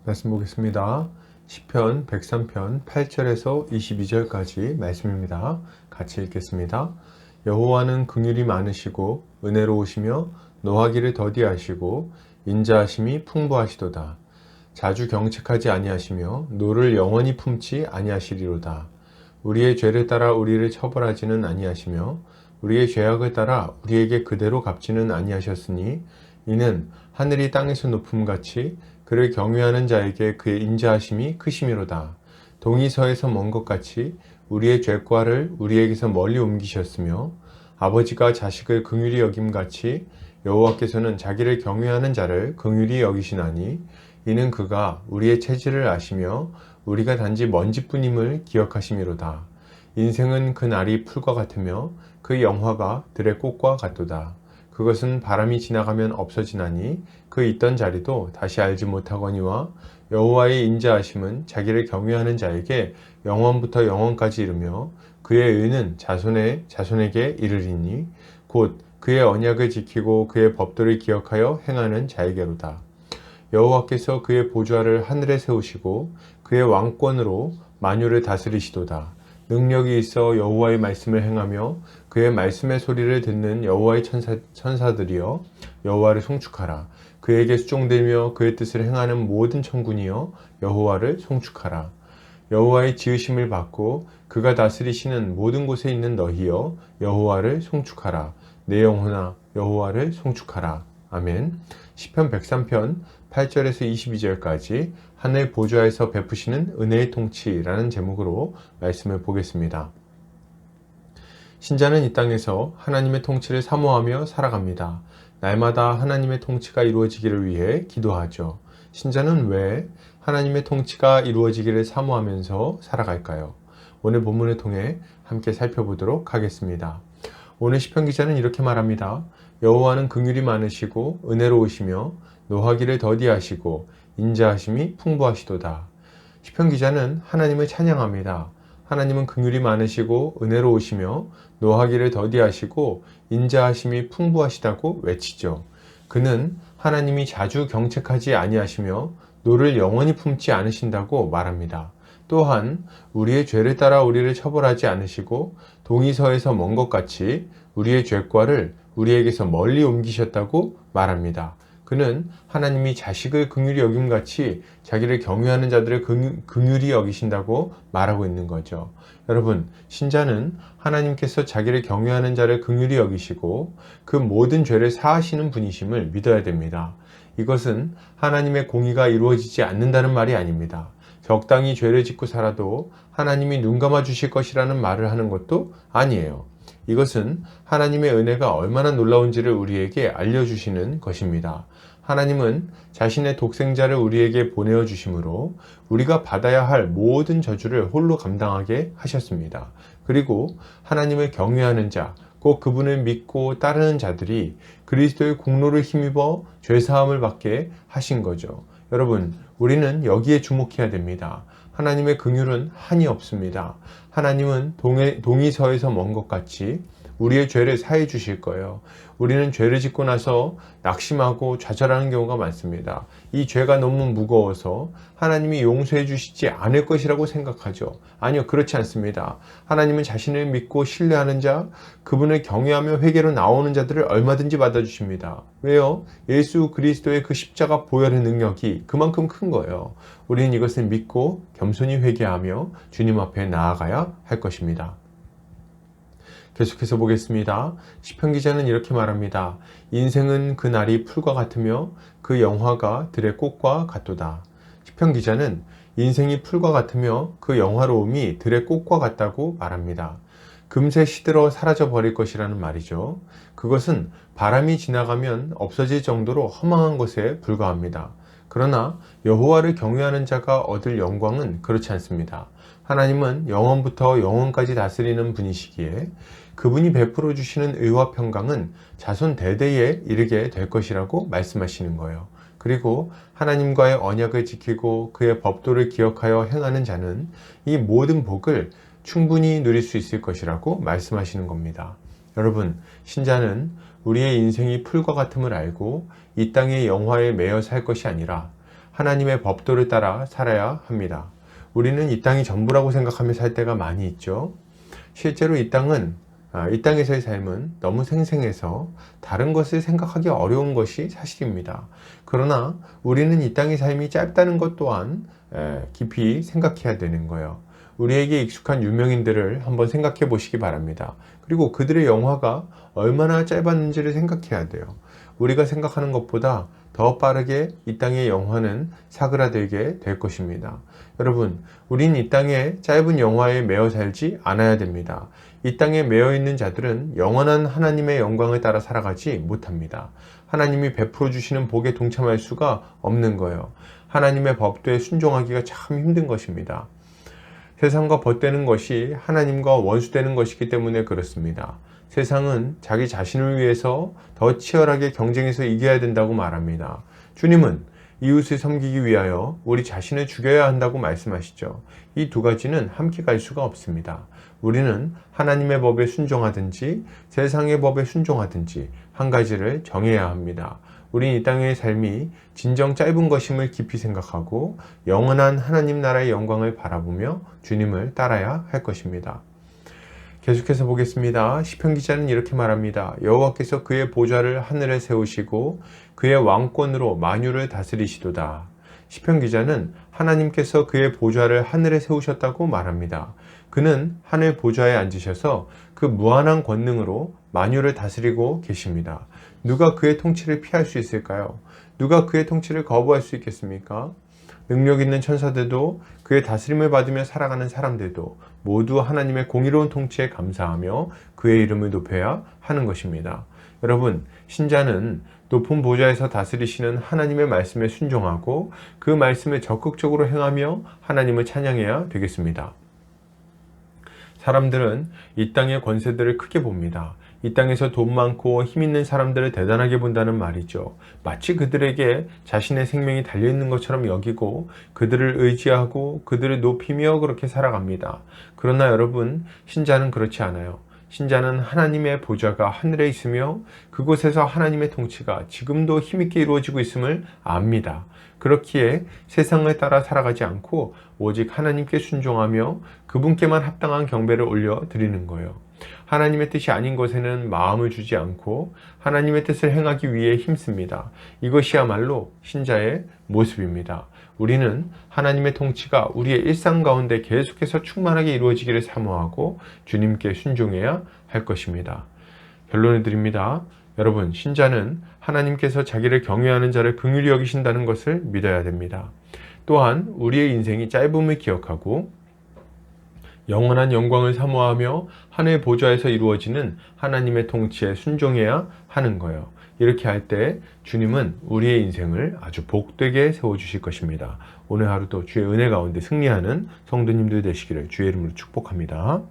말씀 보겠습니다. 시편 103편 8절에서 22절까지 말씀입니다. 같이 읽겠습니다. 여호와는 긍휼이 많으시고 은혜로우시며 노하기를 더디하시고 인자하심이 풍부하시도다. 자주 경책하지 아니하시며 노를 영원히 품지 아니하시리로다. 우리의 죄를 따라 우리를 처벌하지는 아니하시며 우리의 죄악을 따라 우리에게 그대로 갚지는 아니하셨으니 이는 하늘이 땅에서 높음같이 그를 경외하는 자에게 그의 인자하심이 크심이로다. 동이 서에서 먼 것 같이 우리의 죄과를 우리에게서 멀리 옮기셨으며 아버지가 자식을 긍휼히 여김같이 여호와께서는 자기를 경외하는 자를 긍휼히 여기시나니 이는 그가 우리의 체질을 아시며 우리가 단지 먼지뿐임을 기억하심이로다. 인생은 그 날이 풀과 같으며 그 영화가 들의 꽃과 같도다. 그것은 바람이 지나가면 없어지나니 그 있던 자리도 다시 알지 못하거니와 여호와의 인자하심은 자기를 경외하는 자에게 영원부터 영원까지 이르며 그의 의는 자손에게 이르리니 곧 그의 언약을 지키고 그의 법도를 기억하여 행하는 자에게로다. 여호와께서 그의 보좌를 하늘에 세우시고 그의 왕권으로 만유를 다스리시도다. 능력이 있어 여호와의 말씀을 행하며 그의 말씀의 소리를 듣는 여호와의 천사들이여 여호와를 송축하라. 그에게 수종들며 그의 뜻을 행하는 모든 천군이여 여호와를 송축하라. 여호와의 지으심을 받고 그가 다스리시는 모든 곳에 있는 너희여 여호와를 송축하라. 내 영혼아 여호와를 송축하라. 아멘. 시편 103편 8절에서 22절까지 하늘 보좌에서 베푸시는 은혜의 통치라는 제목으로 말씀을 보겠습니다. 신자는 이 땅에서 하나님의 통치를 사모하며 살아갑니다. 날마다 하나님의 통치가 이루어지기를 위해 기도하죠. 신자는 왜 하나님의 통치가 이루어지기를 사모하면서 살아갈까요? 오늘 본문을 통해 함께 살펴보도록 하겠습니다. 오늘 시편 기자는 이렇게 말합니다. 여호와는 긍휼이 많으시고 은혜로우시며 노하기를 더디하시고 인자하심이 풍부하시도다. 시편 기자는 하나님을 찬양합니다. 하나님은 긍휼이 많으시고 은혜로우시며 노하기를 더디하시고 인자하심이 풍부하시다고 외치죠. 그는 하나님이 자주 경책하지 아니하시며 노를 영원히 품지 않으신다고 말합니다. 또한 우리의 죄를 따라 우리를 처벌하지 않으시고 동이 서에서 먼 것 같이 우리의 죄과를 우리에게서 멀리 옮기셨다고 말합니다. 그는 하나님이 자식을 긍휼히 여김같이 자기를 경외하는 자들을 긍휼히 여기신다고 말하고 있는 거죠. 여러분, 신자는 하나님께서 자기를 경외하는 자를 긍휼히 여기시고 그 모든 죄를 사하시는 분이심을 믿어야 됩니다. 이것은 하나님의 공의가 이루어지지 않는다는 말이 아닙니다. 적당히 죄를 짓고 살아도 하나님이 눈 감아 주실 것이라는 말을 하는 것도 아니에요. 이것은 하나님의 은혜가 얼마나 놀라운지를 우리에게 알려주시는 것입니다. 하나님은 자신의 독생자를 우리에게 보내어 주심으로 우리가 받아야 할 모든 저주를 홀로 감당하게 하셨습니다. 그리고 하나님을 경외하는 자, 꼭 그분을 믿고 따르는 자들이 그리스도의 공로를 힘입어 죄사함을 받게 하신 거죠. 여러분, 우리는 여기에 주목해야 됩니다. 하나님의 긍휼은 한이 없습니다. 하나님은 동이 서에서 먼 것 같이 우리의 죄를 사해 주실 거예요. 우리는 죄를 짓고 나서 낙심하고 좌절하는 경우가 많습니다. 이 죄가 너무 무거워서 하나님이 용서해 주시지 않을 것이라고 생각하죠. 아니요, 그렇지 않습니다. 하나님은 자신을 믿고 신뢰하는 자, 그분을 경외하며 회개로 나오는 자들을 얼마든지 받아주십니다. 왜요? 예수 그리스도의 그 십자가 보혈의 능력이 그만큼 큰 거예요. 우리는 이것을 믿고 겸손히 회개하며 주님 앞에 나아가야 할 것입니다. 계속해서 보겠습니다. 시편 기자는 이렇게 말합니다. 인생은 그 날이 풀과 같으며 그 영화가 들의 꽃과 같도다. 시편 기자는 인생이 풀과 같으며 그 영화로움이 들의 꽃과 같다고 말합니다. 금세 시들어 사라져 버릴 것이라는 말이죠. 그것은 바람이 지나가면 없어질 정도로 허망한 것에 불과합니다. 그러나 여호와를 경외하는 자가 얻을 영광은 그렇지 않습니다. 하나님은 영원부터 영원까지 다스리는 분이시기에 그분이 베풀어 주시는 의와 평강은 자손 대대에 이르게 될 것이라고 말씀하시는 거예요. 그리고 하나님과의 언약을 지키고 그의 법도를 기억하여 행하는 자는 이 모든 복을 충분히 누릴 수 있을 것이라고 말씀하시는 겁니다. 여러분, 신자는 우리의 인생이 풀과 같음을 알고 이 땅의 영화에 매여 살 것이 아니라 하나님의 법도를 따라 살아야 합니다. 우리는 이 땅이 전부라고 생각하며 살 때가 많이 있죠. 실제로 이 땅에서의 삶은 너무 생생해서 다른 것을 생각하기 어려운 것이 사실입니다. 그러나 우리는 이 땅의 삶이 짧다는 것 또한 깊이 생각해야 되는 거예요. 우리에게 익숙한 유명인들을 한번 생각해 보시기 바랍니다. 그리고 그들의 영화가 얼마나 짧았는지를 생각해야 돼요. 우리가 생각하는 것보다 더 빠르게 이 땅의 영화는 사그라들게 될 것입니다. 여러분, 우린 이 땅의 짧은 영화에 매여 살지 않아야 됩니다. 이 땅에 매여 있는 자들은 영원한 하나님의 영광을 따라 살아가지 못합니다. 하나님이 베풀어 주시는 복에 동참할 수가 없는 거예요. 하나님의 법도에 순종하기가 참 힘든 것입니다. 세상과 벗되는 것이 하나님과 원수되는 것이기 때문에 그렇습니다. 세상은 자기 자신을 위해서 더 치열하게 경쟁해서 이겨야 된다고 말합니다. 주님은 이웃을 섬기기 위하여 우리 자신을 죽여야 한다고 말씀하시죠. 이 두 가지는 함께 갈 수가 없습니다. 우리는 하나님의 법에 순종하든지 세상의 법에 순종하든지 한 가지를 정해야 합니다. 우린 이 땅의 삶이 진정 짧은 것임을 깊이 생각하고 영원한 하나님 나라의 영광을 바라보며 주님을 따라야 할 것입니다. 계속해서 보겠습니다. 시편 기자는 이렇게 말합니다. 여호와께서 그의 보좌를 하늘에 세우시고 그의 왕권으로 만유를 다스리시도다. 시편 기자는 하나님께서 그의 보좌를 하늘에 세우셨다고 말합니다. 그는 하늘 보좌에 앉으셔서 그 무한한 권능으로 만유를 다스리고 계십니다. 누가 그의 통치를 피할 수 있을까요? 누가 그의 통치를 거부할 수 있겠습니까? 능력 있는 천사들도 그의 다스림을 받으며 살아가는 사람들도 모두 하나님의 공의로운 통치에 감사하며 그의 이름을 높여야 하는 것입니다. 여러분, 신자는 높은 보좌에서 다스리시는 하나님의 말씀에 순종하고 그 말씀을 적극적으로 행하며 하나님을 찬양해야 되겠습니다. 사람들은 이 땅의 권세들을 크게 봅니다. 이 땅에서 돈 많고 힘 있는 사람들을 대단하게 본다는 말이죠. 마치 그들에게 자신의 생명이 달려있는 것처럼 여기고 그들을 의지하고 그들을 높이며 그렇게 살아갑니다. 그러나 여러분, 신자는 그렇지 않아요. 신자는 하나님의 보좌가 하늘에 있으며 그곳에서 하나님의 통치가 지금도 힘있게 이루어지고 있음을 압니다. 그렇기에 세상을 따라 살아가지 않고 오직 하나님께 순종하며 그분께만 합당한 경배를 올려드리는 거예요. 하나님의 뜻이 아닌 것에는 마음을 주지 않고 하나님의 뜻을 행하기 위해 힘씁니다. 이것이야말로 신자의 모습입니다. 우리는 하나님의 통치가 우리의 일상 가운데 계속해서 충만하게 이루어지기를 사모하고 주님께 순종해야 할 것입니다. 결론을 드립니다. 여러분, 신자는 하나님께서 자기를 경외하는 자를 긍휼히 여기신다는 것을 믿어야 됩니다. 또한 우리의 인생이 짧음을 기억하고 영원한 영광을 사모하며 하늘 보좌에서 이루어지는 하나님의 통치에 순종해야 하는 거예요. 이렇게 할 때 주님은 우리의 인생을 아주 복되게 세워주실 것입니다. 오늘 하루도 주의 은혜 가운데 승리하는 성도님들 되시기를 주의 이름으로 축복합니다.